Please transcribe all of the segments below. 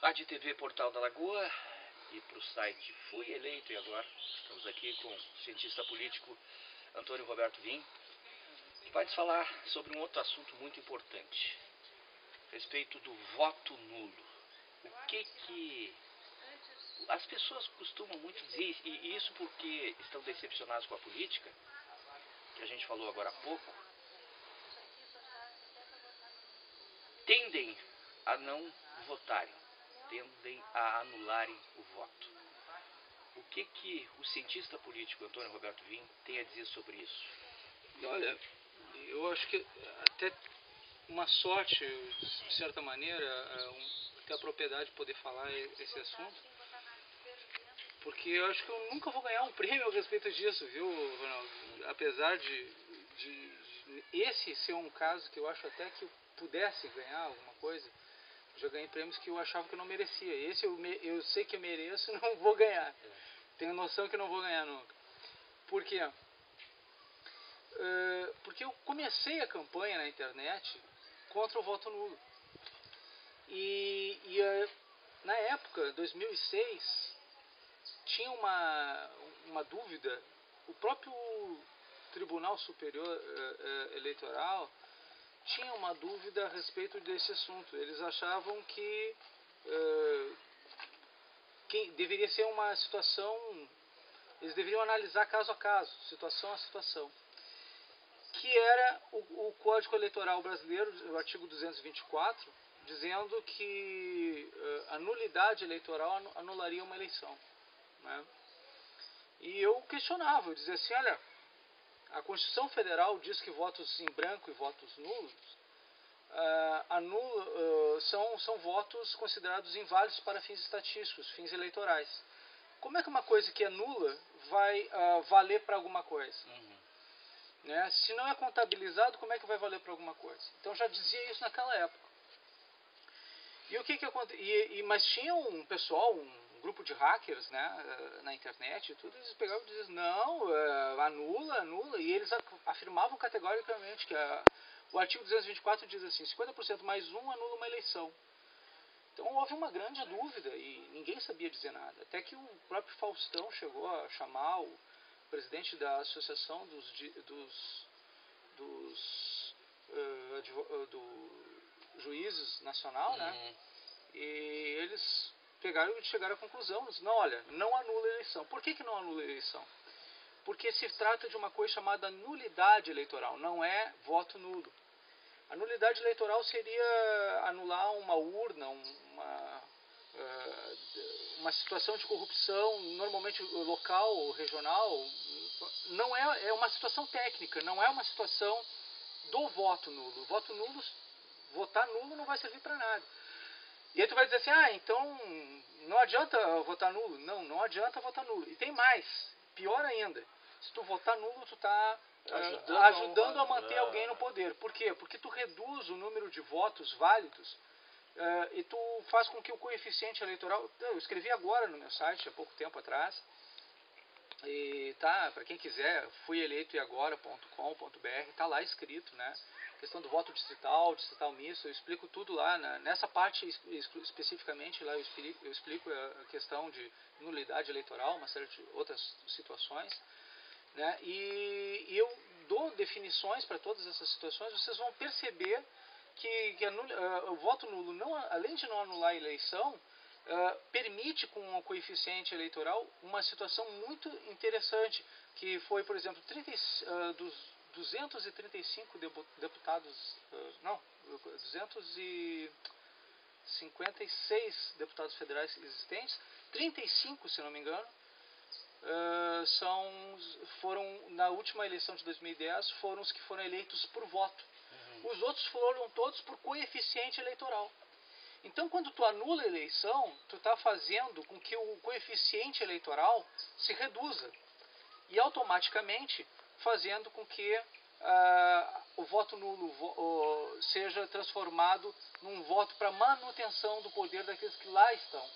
Rádio TV Portal da Lagoa e para o site Fui Eleito e Agora. Estamos aqui com o cientista político Antônio Roberto Vim, que vai nos falar sobre um outro assunto muito importante, a respeito do voto nulo. O que as pessoas costumam muito dizer, e isso porque estão decepcionadas com a política, que a gente falou agora há pouco, tendem a não votarem, tendem a anularem o voto. O que o cientista político Antônio Roberto Vim tem a dizer sobre isso? Olha, eu acho que até uma sorte, de certa maneira, ter a propriedade de poder falar esse assunto, porque eu acho que eu nunca vou ganhar um prêmio a respeito disso, viu, Ronaldo? Apesar de esse ser um caso que eu acho até que eu pudesse ganhar alguma coisa. Já ganhei prêmios que eu achava que eu não merecia. Esse eu sei que eu mereço e não vou ganhar. Tenho noção que eu não vou ganhar nunca. Por quê? Porque eu comecei a campanha na internet contra o voto nulo. Na época, 2006, tinha uma dúvida. O próprio Tribunal Superior Eleitoral tinha uma dúvida a respeito desse assunto. Eles achavam que deveria ser uma situação, eles deveriam analisar caso a caso, situação a situação, que era o Código Eleitoral Brasileiro, o artigo 224, dizendo que a nulidade eleitoral anularia uma eleição, né? E eu questionava, eu dizia assim, olha, a Constituição Federal diz que votos em branco e votos nulos são votos considerados inválidos para fins estatísticos, fins eleitorais. Como é que uma coisa que é nula vai valer para alguma coisa? Né? Se não é contabilizado, como é que vai valer para alguma coisa? Então já dizia isso naquela época. E o que aconteceu? Mas tinha um pessoal, um grupo de hackers, né, na internet e tudo, eles pegavam e diziam, não, anula, e eles afirmavam categoricamente que o artigo 224 diz assim, 50% mais um anula uma eleição. Então houve uma grande dúvida e ninguém sabia dizer nada. Até que o próprio Faustão chegou a chamar o presidente da Associação do Juízes Nacional, né? E eles pegaram e chegaram à conclusão, não, olha, não anula a eleição. Por que não anula a eleição? Porque se trata de uma coisa chamada nulidade eleitoral, não é voto nulo. A nulidade eleitoral seria anular uma urna, uma situação de corrupção, normalmente local ou regional. Não é uma situação técnica, não é uma situação do voto nulo. O voto nulo, votar nulo não vai servir para nada. E aí tu vai dizer assim, então não adianta votar nulo. Não adianta votar nulo. E tem mais, pior ainda. Se tu votar nulo, tu está ajudando a manter alguém no poder. Por quê? Porque tu reduz o número de votos válidos e tu faz com que o coeficiente eleitoral... Eu escrevi agora no meu site, há pouco tempo atrás, e tá, para quem quiser, fuieleitoeagora.com.br, tá lá escrito, né? Questão do voto distrital misto, eu explico tudo lá, né? Nessa parte especificamente lá eu explico a questão de nulidade eleitoral, uma série de outras situações, né? E eu dou definições para todas essas situações. Vocês vão perceber que o voto nulo, além de não anular a eleição, permite com o coeficiente eleitoral uma situação muito interessante, que foi, por exemplo, dos 235 deputados, 256 deputados federais existentes, 35, se não me engano, foram, na última eleição de 2010, foram os que foram eleitos por voto. Os outros foram todos por coeficiente eleitoral. Então, quando tu anula a eleição, tu está fazendo com que o coeficiente eleitoral se reduza. E automaticamente fazendo com que o voto nulo seja transformado num voto para manutenção do poder daqueles que lá estão.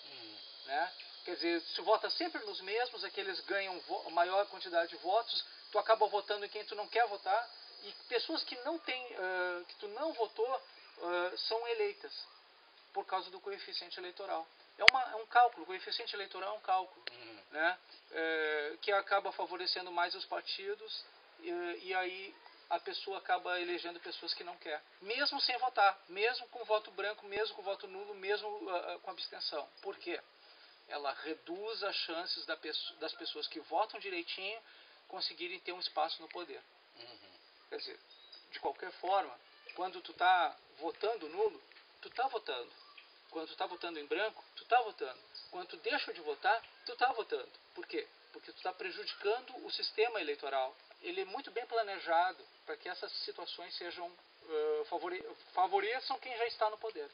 Né? Quer dizer, se vota sempre nos mesmos, aqueles ganham maior quantidade de votos, tu acaba votando em quem tu não quer votar, e pessoas que tu não votou são eleitas. por causa do coeficiente eleitoral. É um cálculo, o coeficiente eleitoral é um cálculo, né? Que acaba favorecendo mais os partidos e aí a pessoa acaba elegendo pessoas que não quer, mesmo sem votar, mesmo com voto branco, mesmo com voto nulo, mesmo com abstenção. Por quê? Ela reduz as chances das pessoas que votam direitinho conseguirem ter um espaço no poder. Quer dizer, de qualquer forma, quando tu está votando nulo, tu está votando. Quando tu está votando em branco, tu está votando. Quando tu deixa de votar, tu está votando. Por quê? Porque tu está prejudicando o sistema eleitoral. Ele é muito bem planejado para que essas situações sejam favoreçam quem já está no poder.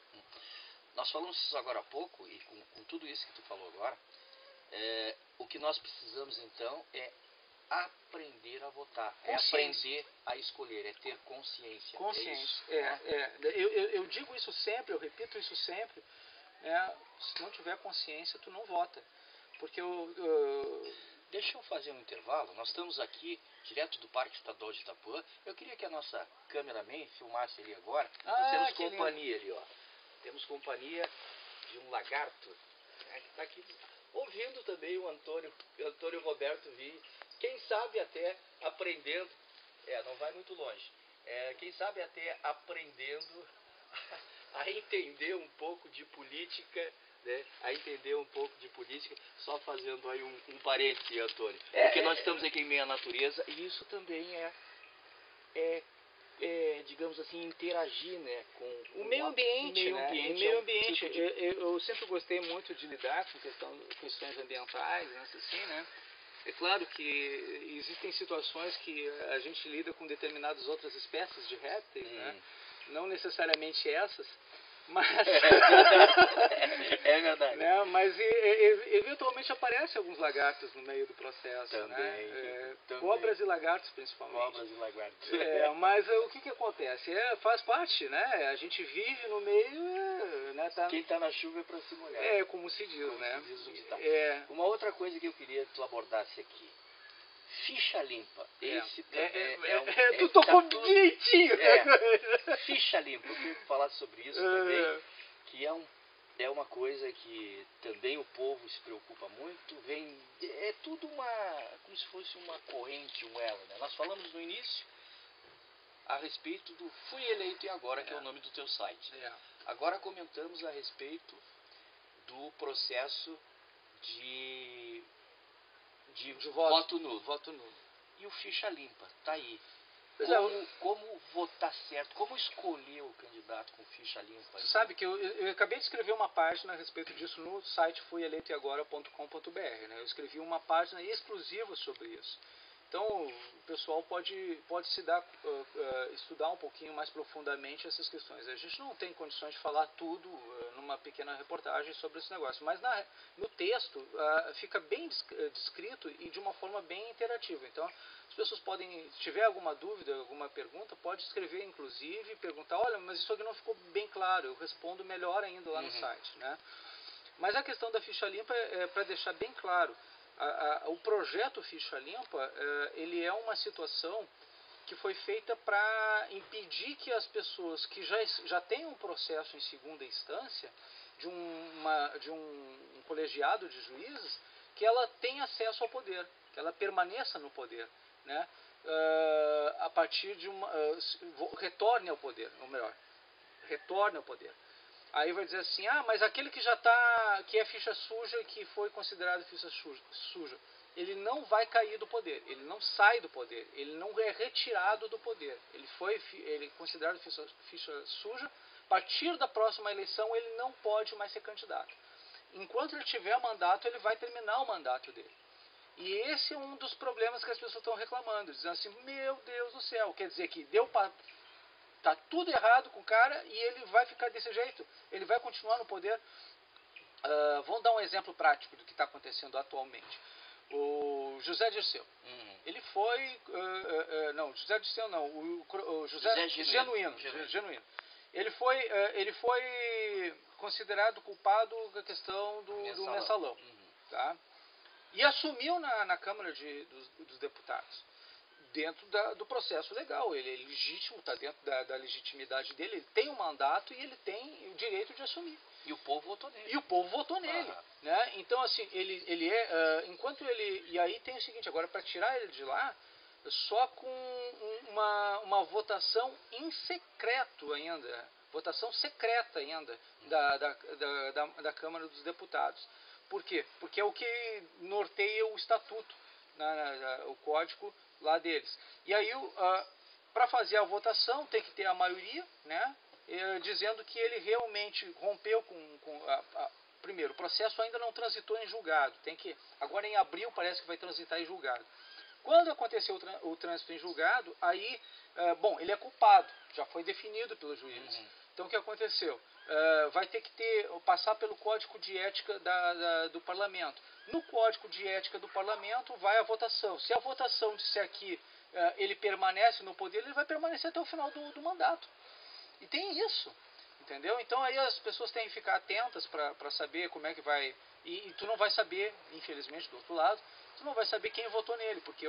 Nós falamos isso agora há pouco, e com tudo isso que tu falou agora, o que nós precisamos então é aprender a votar, é aprender a escolher, é ter consciência. Consciência. Eu digo isso sempre, eu repito isso sempre. Se não tiver consciência, tu não vota. Porque Deixa eu fazer um intervalo. Nós estamos aqui, direto do Parque Estadual de Itapuã. Eu queria que a nossa cameraman filmasse ali agora. Nós temos companhia ali, ó. Temos companhia de um lagarto, que está aqui ouvindo também o Antônio Roberto Vim. Quem sabe até aprendendo, não vai muito longe, quem sabe até aprendendo a entender um pouco de política, né? A entender um pouco de política, só fazendo aí um parêntese, Antônio. Porque nós estamos aqui em meio à natureza e isso também digamos assim, interagir, né, com o meio ambiente. Tipo eu sempre gostei muito de lidar com questões ambientais, assim, né? É claro que existem situações que a gente lida com determinadas outras espécies de répteis, né? Não necessariamente essas, mas é verdade. Né? Mas eventualmente aparecem alguns lagartos no meio do processo, também, né? também. Cobras e lagartos principalmente. Cobras e lagartos. Mas o que acontece? Faz parte, né? A gente vive no meio, né? Quem está na chuva é para se molhar. Como se diz, né? Se diz o ditado. Uma outra coisa que eu queria que tu abordasse aqui. Ficha limpa. Esse também tu tocou direitinho. Ficha limpa. Eu queria falar sobre isso também, que é uma coisa que também o povo se preocupa muito. É tudo como se fosse uma corrente, um elo, né? Nós falamos no início a respeito do Fui Eleito e Agora, que é o nome do teu site. Agora comentamos a respeito do processo de voto nulo. E o ficha limpa, tá aí. Como votar certo, como escolher o candidato com ficha limpa? Você sabe que eu acabei de escrever uma página a respeito disso no site fuieleitoeagora.com.br, né? Eu escrevi uma página exclusiva sobre isso. Então o pessoal pode estudar um pouquinho mais profundamente essas questões. A gente não tem condições de falar tudo numa pequena reportagem sobre esse negócio, mas no texto fica bem descrito e de uma forma bem interativa. Então as pessoas podem, se tiver alguma dúvida, alguma pergunta, pode escrever inclusive e perguntar, olha, mas isso aqui não ficou bem claro, eu respondo melhor ainda lá no site, né? Mas a questão da ficha limpa é para deixar bem claro. O projeto Ficha Limpa, ele é uma situação que foi feita para impedir que as pessoas que já têm um processo em segunda instância, de um colegiado de juízes, que ela tenha acesso ao poder, que ela permaneça no poder, né? A partir de retorne ao poder, ou melhor, retorne ao poder. Aí vai dizer assim, mas aquele que é ficha suja e que foi considerado ficha suja, ele não vai cair do poder, ele não sai do poder, ele não é retirado do poder. Ele é considerado ficha suja, a partir da próxima eleição ele não pode mais ser candidato. Enquanto ele tiver mandato, ele vai terminar o mandato dele. E esse é um dos problemas que as pessoas estão reclamando, dizendo assim, meu Deus do céu, quer dizer que tá tudo errado com o cara e ele vai ficar desse jeito, ele vai continuar no poder. Vamos dar um exemplo prático do que está acontecendo atualmente. O José Dirceu, ele foi, José Dirceu não, o José Genuíno. Ele foi considerado culpado da questão do mensalão, tá? E assumiu na Câmara dos Deputados. dentro do processo legal, ele é legítimo, está dentro da legitimidade dele, ele tem um mandato e ele tem o direito de assumir. E o povo votou nele. E o povo votou nele. Né? Então, assim, ele é... enquanto ele... E aí tem o seguinte, agora para tirar ele de lá, só com uma votação em secreto ainda, votação secreta ainda da Câmara dos Deputados. Por quê? Porque é o que norteia o estatuto, o código lá deles. E aí, para fazer a votação, tem que ter a maioria, né? Dizendo que ele realmente rompeu primeiro, o processo ainda não transitou em julgado. Agora em abril parece que vai transitar em julgado. Quando aconteceu o trânsito em julgado, aí, ele é culpado, já foi definido pelos juízes. Então o que aconteceu? Vai ter que passar pelo Código de Ética do Parlamento. No Código de Ética do Parlamento vai a votação. Se a votação disser que ele permanece no poder, ele vai permanecer até o final do mandato. E tem isso, entendeu? Então aí as pessoas têm que ficar atentas para saber como é que vai... E tu não vai saber, infelizmente, do outro lado, tu não vai saber quem votou nele, porque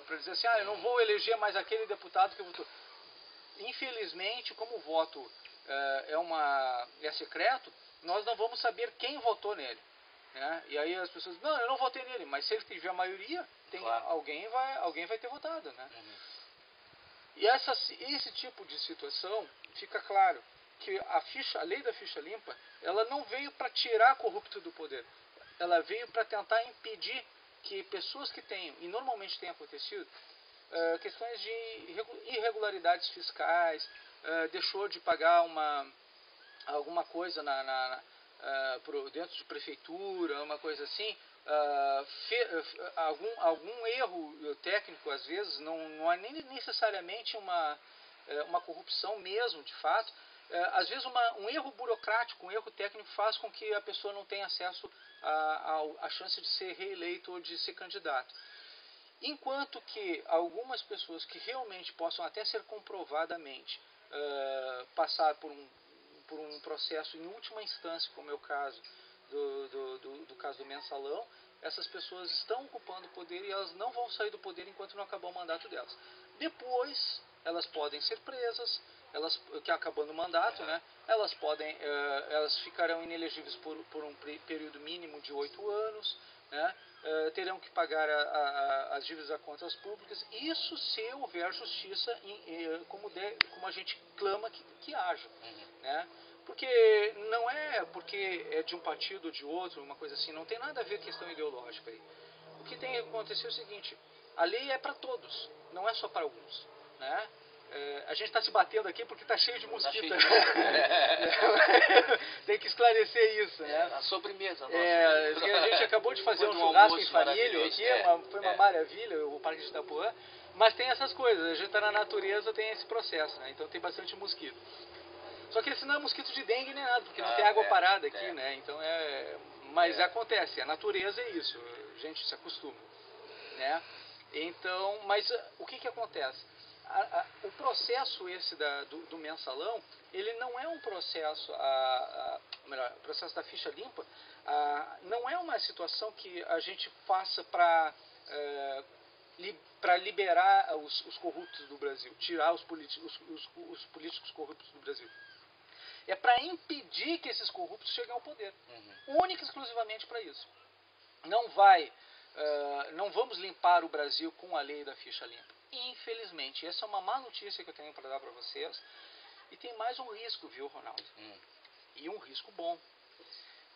para dizer assim, eu não vou eleger mais aquele deputado que votou. Infelizmente, como o voto é secreto, nós não vamos saber quem votou nele. Né? E aí as pessoas, não, eu não votei nele, mas se ele tiver a maioria, claro, alguém vai ter votado. Né? E esse tipo de situação, fica claro que a lei da ficha limpa, ela não veio para tirar corrupto do poder. Ela veio para tentar impedir que pessoas que tenham, e normalmente tem acontecido, questões de irregularidades fiscais, deixou de pagar alguma coisa dentro de prefeitura, uma coisa assim, algum erro técnico, às vezes, não é nem necessariamente uma corrupção mesmo, de fato. Às vezes um erro burocrático, um erro técnico faz com que a pessoa não tenha acesso à chance de ser reeleito ou de ser candidato. Enquanto que algumas pessoas que realmente possam até ser comprovadamente passar por um processo em última instância, como é o caso do caso do mensalão, essas pessoas estão ocupando o poder e elas não vão sair do poder enquanto não acabar o mandato delas. Depois, elas podem ser presas, que acabando o mandato, né, elas ficarão inelegíveis por um período mínimo de 8 anos, né, terão que pagar as dívidas a contas públicas, isso se houver justiça como a gente clama que haja. Né? Porque não é porque é de um partido ou de outro, uma coisa assim, não tem nada a ver com questão ideológica aí. O que tem acontecido é o seguinte, a lei é para todos, não é só para alguns. Né? A gente está se batendo aqui porque está cheio de mosquito. Tá tem que esclarecer isso. Né? A sobremesa nossa. A gente acabou de fazer um churrasco em família aqui, foi uma maravilha, o Parque de Itapuã, mas tem essas coisas, a gente está na natureza, tem esse processo, né? Então tem bastante mosquito. Só que esse não é mosquito de dengue nem nada, porque não tem água parada aqui, né? Então mas acontece, a natureza é isso, a gente se acostuma, né? Então, mas o que acontece? O processo esse do mensalão, ele não é um processo, o processo da ficha limpa, não é uma situação que a gente faça para liberar os corruptos do Brasil, tirar os políticos corruptos do Brasil. É para impedir que esses corruptos cheguem ao poder. Única e exclusivamente para isso. Não vamos limpar o Brasil com a lei da ficha limpa. Infelizmente, essa é uma má notícia que eu tenho para dar para vocês. E tem mais um risco, viu, Ronaldo? E um risco bom,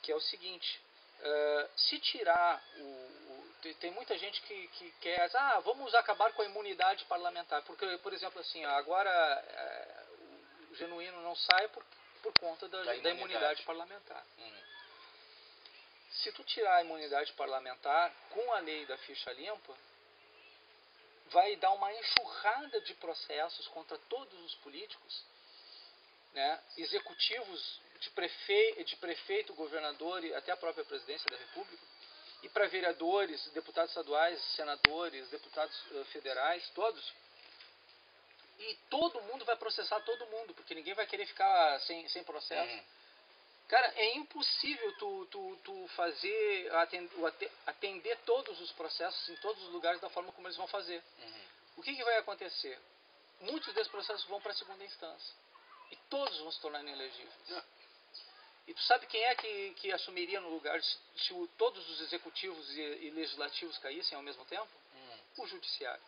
que é o seguinte, se tirar tem muita gente que quer, vamos acabar com a imunidade parlamentar, porque, por exemplo, assim, agora o Genuíno não sai por conta da imunidade parlamentar. Se tu tirar a imunidade parlamentar com a lei da ficha limpa, vai dar uma enxurrada de processos contra todos os políticos, né, executivos, de prefeito, governador e até a própria presidência da República, e para vereadores, deputados estaduais, senadores, deputados federais, todos. E todo mundo vai processar todo mundo, porque ninguém vai querer ficar sem processo. Cara, é impossível tu atender todos os processos em todos os lugares da forma como eles vão fazer. o que vai acontecer? Muitos desses processos vão para a segunda instância. E todos vão se tornar inelegíveis. E tu sabe quem é que assumiria no lugar se todos os executivos e legislativos caíssem ao mesmo tempo? O judiciário.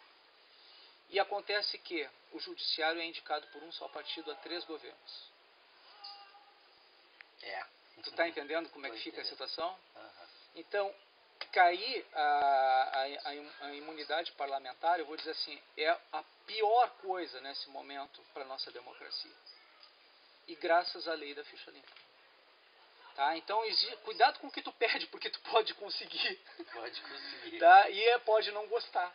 E acontece que o judiciário é indicado por um só partido a 3 governos. Tu tá entendendo como é que fica a situação? Então, cair a imunidade parlamentar, eu vou dizer assim, é a pior coisa nesse momento para a nossa democracia. E graças à lei da ficha limpa. Tá? Então, cuidado com o que tu pede, porque tu pode conseguir. Pode conseguir. Tá? E pode não gostar.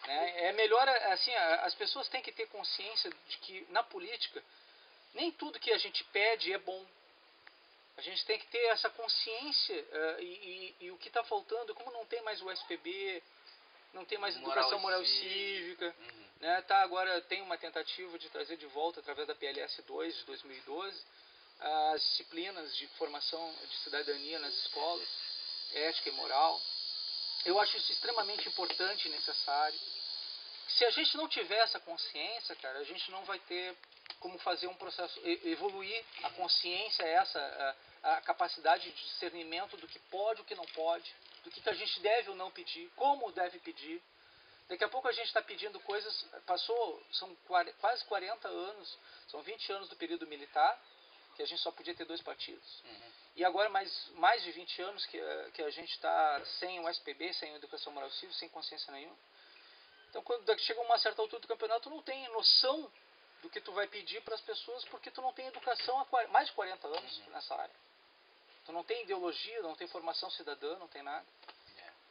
Né? É melhor, assim, as pessoas têm que ter consciência de que na política, nem tudo que a gente pede é bom. A gente tem que ter essa consciência e o que está faltando, como não tem mais o SPB, não tem mais educação moral e cívica, né? Tá, agora tem uma tentativa de trazer de volta, através da PLS 2 de 2012, as disciplinas de formação de cidadania nas escolas, ética e moral. Eu acho isso extremamente importante e necessário. Se a gente não tiver essa consciência, cara, a gente não vai ter como fazer um processo, evoluir a consciência, a capacidade de discernimento do que pode e o que não pode, do que a gente deve ou não pedir, como deve pedir. Daqui a pouco a gente está pedindo coisas, são quase 40 anos, são 20 anos do período militar, que a gente só podia ter 2 partidos. E agora mais de 20 anos que a gente está sem o SPB, sem a educação moral e cívica, sem consciência nenhuma. Então, quando chega uma certa altura do campeonato, tu não tem noção do que tu vai pedir para as pessoas, porque tu não tem educação há mais de 40 anos nessa área. Tu não tem ideologia, não tem formação cidadã, não tem nada.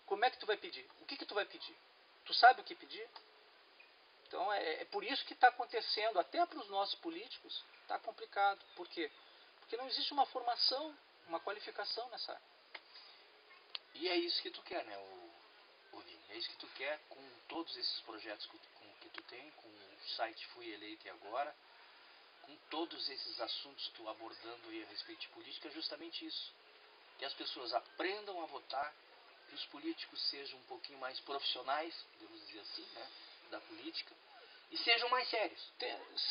Como é que tu vai pedir? O que tu vai pedir? Tu sabe o que pedir? Então, é por isso que está acontecendo, até para os nossos políticos, está complicado. Por quê? Porque não existe uma formação, uma qualificação nessa área. E é isso que tu quer, né, Vini? É isso que tu quer com todos esses projetos que tu tem, com o site Fui Eleito e Agora, com todos esses assuntos tu abordando aí a respeito de política, é justamente isso. Que as pessoas aprendam a votar, que os políticos sejam um pouquinho mais profissionais, podemos dizer assim, né, da política, e sejam mais sérios.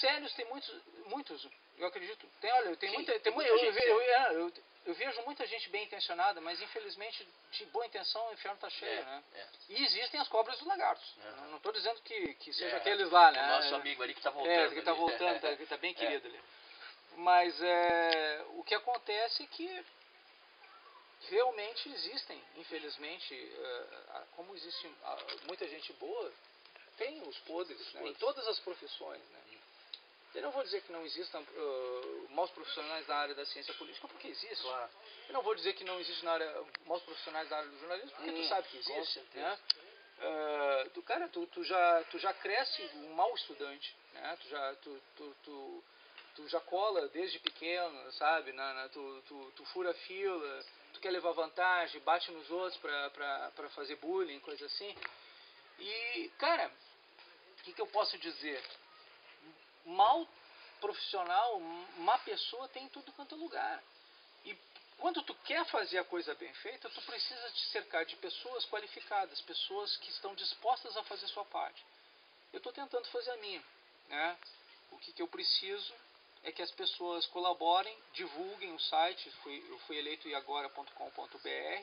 Sérios tem muitos, eu acredito, eu vejo muita gente bem intencionada, mas infelizmente de boa intenção o inferno está cheio, né? E existem as cobras dos lagartos. Não estou dizendo que seja aqueles lá, né? O nosso amigo ali que está voltando. Que está voltando, que está bem querido ali. Mas o que acontece é que realmente existem, infelizmente, como existe muita gente boa, tem os podres, né? Em todas as profissões, né? Eu não vou dizer que não existam maus profissionais na área da ciência política, porque existe. Claro. Eu não vou dizer que não existe maus profissionais na área do jornalismo, porque tu sabe que existe. Com certeza. Né? Cara, tu já cresce um mau estudante, né? Tu já cola desde pequeno, sabe? Tu fura fila, tu quer levar vantagem, bate nos outros para fazer bullying, coisa assim. E, cara, o que eu posso dizer? Mal profissional, má pessoa tem em tudo quanto é lugar. E quando tu quer fazer a coisa bem feita, tu precisa te cercar de pessoas qualificadas, pessoas que estão dispostas a fazer a sua parte. Eu estou tentando fazer a minha, né? O que eu preciso é que as pessoas colaborem, divulguem o site, eu fui eleitoeagora.com.br,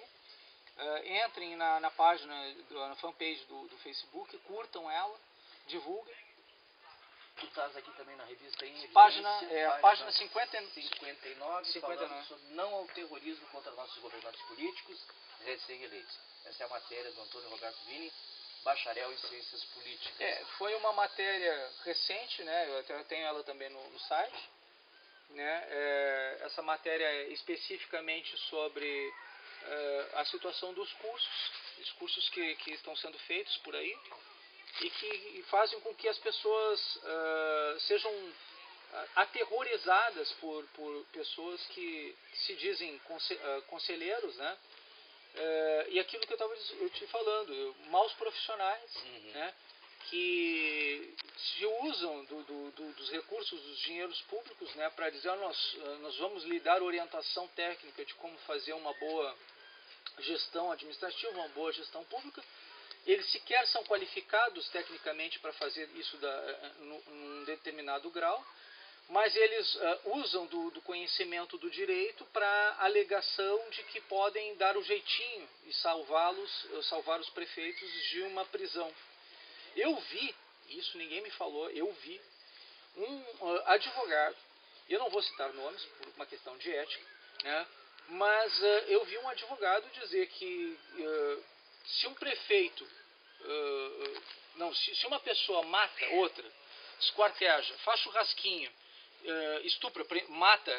entrem na página, na fanpage do Facebook, curtam ela, divulguem. Tu estás aqui também na revista em página 59, falando sobre não ao terrorismo contra nossos governantes políticos recém-eleitos. Essa é a matéria do Antônio Roberto Vini, bacharel em Ciências Políticas. Foi uma matéria recente, né? Eu até tenho ela também no site. Né? Essa matéria é especificamente sobre a situação dos cursos, os cursos que estão sendo feitos por aí, e que fazem com que as pessoas sejam aterrorizadas por pessoas que se dizem conselheiros, né? E aquilo que eu te falando, maus profissionais, né? Que se usam dos recursos, dos dinheiros públicos, né? Para dizer, nós vamos lhe dar orientação técnica de como fazer uma boa gestão administrativa, uma boa gestão pública. eles sequer são qualificados tecnicamente para fazer isso num determinado grau, mas eles usam do conhecimento do direito para alegação de que podem dar o jeitinho e salvar os prefeitos de uma prisão. Eu vi, isso ninguém me falou, eu vi um advogado, eu não vou citar nomes por uma questão de ética, né, mas eu vi um advogado dizer que se um prefeito, se uma pessoa mata outra, esquarteja, faz churrasquinho, estupra, mata,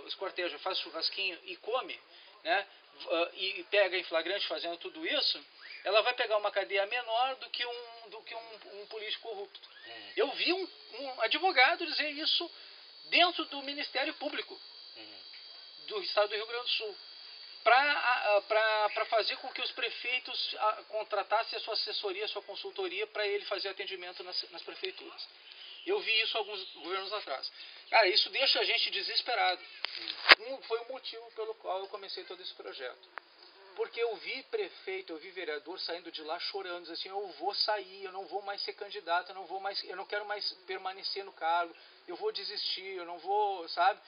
esquarteja, faz churrasquinho e come, né, e pega em flagrante fazendo tudo isso, ela vai pegar uma cadeia menor do que um político corrupto. Eu vi um advogado dizer isso dentro do Ministério Público do Estado do Rio Grande do Sul, para fazer com que os prefeitos contratassem a sua assessoria, a sua consultoria para ele fazer atendimento nas prefeituras. Eu vi isso alguns governos atrás. Cara, isso deixa a gente desesperado. Foi o motivo pelo qual eu comecei todo esse projeto. Porque eu vi prefeito, eu vi vereador saindo de lá chorando, dizendo assim, eu vou sair, eu não vou mais ser candidato, eu não quero mais permanecer no cargo, eu vou desistir, eu não vou, sabe?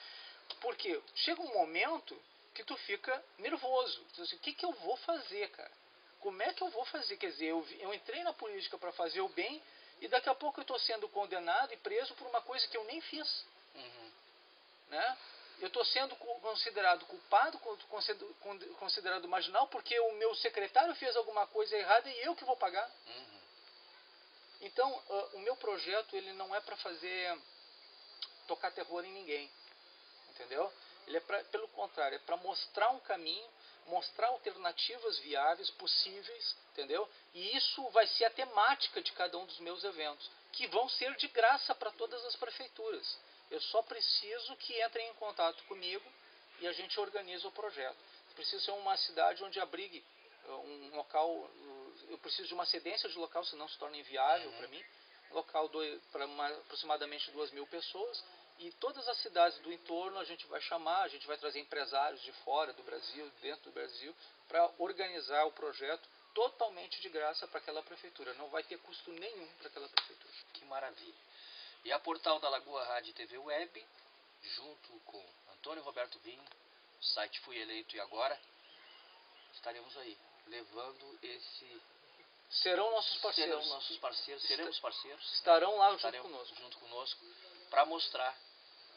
Porque chega um momento que tu fica nervoso. Tu diz assim, o que eu vou fazer, cara? Como é que eu vou fazer? Quer dizer, eu entrei na política para fazer o bem e daqui a pouco eu estou sendo condenado e preso por uma coisa que eu nem fiz. Né? Eu estou sendo considerado culpado, considerado marginal, porque o meu secretário fez alguma coisa errada e eu que vou pagar. Então, o meu projeto ele não é para tocar terror em ninguém. Entendeu? Ele é pelo contrário, é para mostrar um caminho, mostrar alternativas viáveis, possíveis, entendeu? E isso vai ser a temática de cada um dos meus eventos, que vão ser de graça para todas as prefeituras. Eu só preciso que entrem em contato comigo e a gente organiza o projeto. Preciso ser uma cidade onde abrigue um local, eu preciso de uma cedência de local, senão se torna inviável para mim, local para aproximadamente 2.000 pessoas. E todas as cidades do entorno a gente vai chamar, a gente vai trazer empresários de fora do Brasil, dentro do Brasil, para organizar o projeto totalmente de graça para aquela prefeitura. Não vai ter custo nenhum para aquela prefeitura. Que maravilha. E a Portal da Lagoa Rádio e TV Web, junto com Antônio Roberto Vinho, o site Fui Eleito e Agora, estaremos aí, levando esse... Serão nossos parceiros. Seremos parceiros. Estarão lá junto conosco. Para mostrar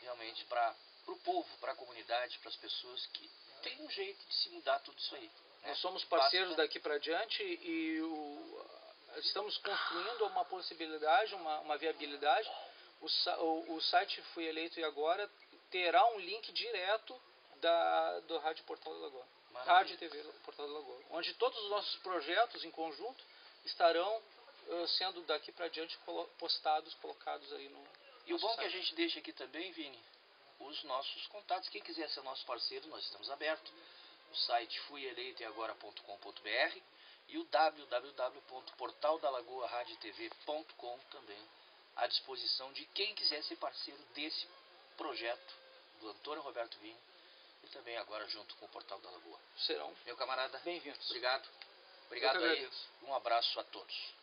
realmente para o povo, para a comunidade, para as pessoas que tem um jeito de se mudar tudo isso aí. Né? Nós somos parceiros daqui para diante e estamos construindo uma possibilidade, uma viabilidade. O site Fui Eleito e Agora terá um link direto do Rádio Portal da Lagoa. Maravilha. Rádio e TV Portal da Lagoa. Onde todos os nossos projetos em conjunto estarão sendo daqui para diante postados, colocados aí no... E o bom é que a gente deixa aqui também, Vini, os nossos contatos. Quem quiser ser nosso parceiro, nós estamos abertos. O site fuieleitoeagora.com.br e o www.portaldalagoaradioTV.com também à disposição de quem quiser ser parceiro desse projeto do Antônio Roberto Vinho e também agora junto com o Portal da Lagoa. Serão. Meu camarada, bem-vindos. Obrigado aí. Um abraço a todos.